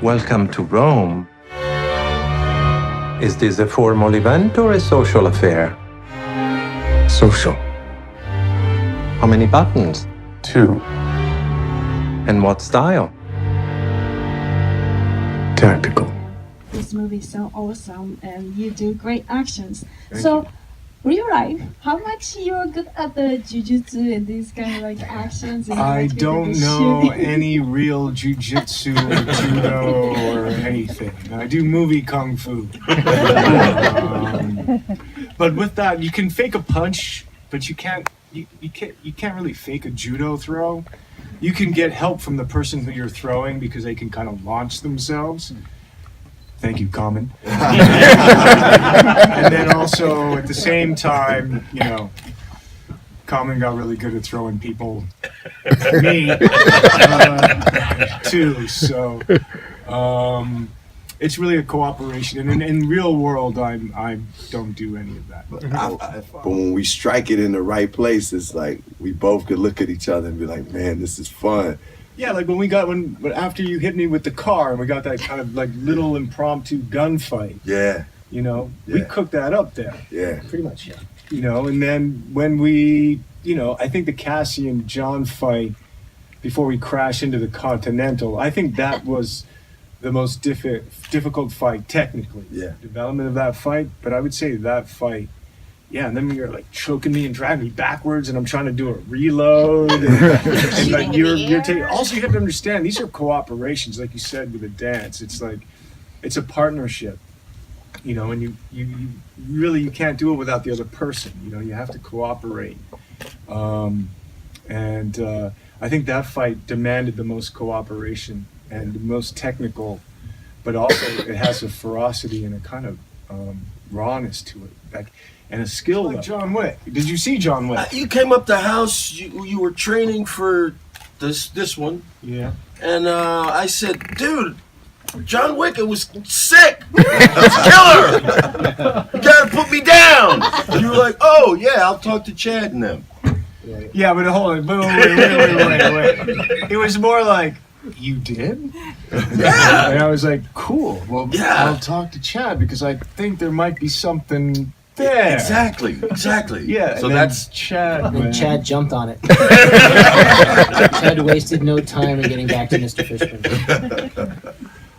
Welcome to Rome. Is this a formal event or a social affair? Social. How many buttons? 2. And what style? Tactical. This movie is so awesome and you do great actions. Thank so, you. real life, how much you're good at the jujutsu and these kind of like actions? And I like don't the know shooting? any real jujitsu or judo or anything. I do movie kung fu. But with that, you can fake a punch, but you can't really fake a judo throw. You can get help from the person who you're throwing because they can kind of launch themselves. Thank you, Common. And then also at the same time, you know, Common got really good at throwing people at me too. So it's really a cooperation. And in real world, I don't do any of that. But when we strike it in the right place, it's like we both could look at each other and be like, "Man, this is fun." Yeah, like when after you hit me with the car and we got that kind of like little impromptu gunfight. Yeah. You know, we cooked that up there. Yeah. Pretty much, yeah. You know, and then when we, you know, I think the Cassie and John fight before we crash into the Continental, I think that was the most difficult fight technically. Yeah. Development of that fight, but I would say that fight. Yeah, and then you're like choking me and dragging me backwards, and I'm trying to do a reload. And like you're taking. Also, you have to understand these are cooperations, like you said with a dance. It's like it's a partnership, you know, and you really you can't do it without the other person. You know, you have to cooperate. And I think that fight demanded the most cooperation and the most technical, but also it has a ferocity and a kind of rawness to it. Like, and a skill like John Wick. Did you see John Wick? You came up the house. You were training for this one. Yeah. And I said, dude, John Wick, it was sick. It was killer. You gotta put me down. And you were like, oh yeah, I'll talk to Chad and them. Yeah, but hold on. Wait. It was more like, you did? Yeah. And I was like, cool. Well, Yeah. I'll talk to Chad because I think there might be something there. Exactly. Yeah. So and that's Chad. And man. Chad jumped on it. Chad wasted no time in getting back to Mr. Fishman.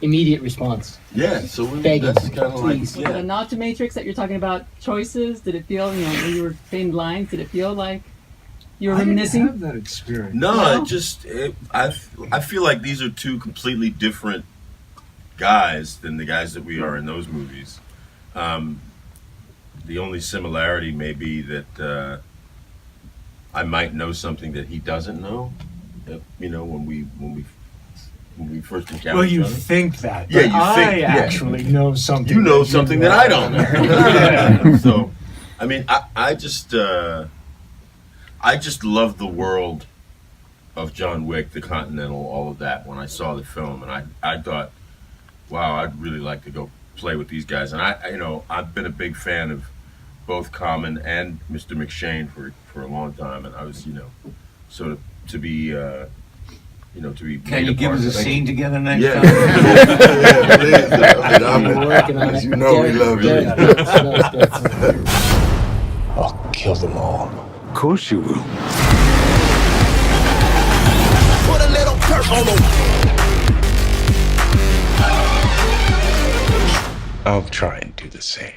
Immediate response. yeah. So Begging, that's kind of like please. Was it a nod to Matrix that you're talking about choices? Did it feel, you know, when you were saying lines, did it feel like you were I didn't reminiscing? have that experience. No, No? I feel like these are two completely different guys than the guys that we are in those movies. The only similarity may be that I might know something that he doesn't know. You know, when we first encounter Well, each you other. think that. Yeah, but you think, I yeah. actually know something. You know that something that I don't know. Yeah. So, I mean, I just love the world of John Wick, the Continental, all of that. When I saw the film, and I thought, wow, I'd really like to go play with these guys. And I've been a big fan of both Common and Mr. McShane for a long time, and I was, so to be. Can you give us a scene together next Yeah. time? We're working on it. You know we love you. I'll kill them all. Of course you will. Put a little dirt on them. I'll try and do the same.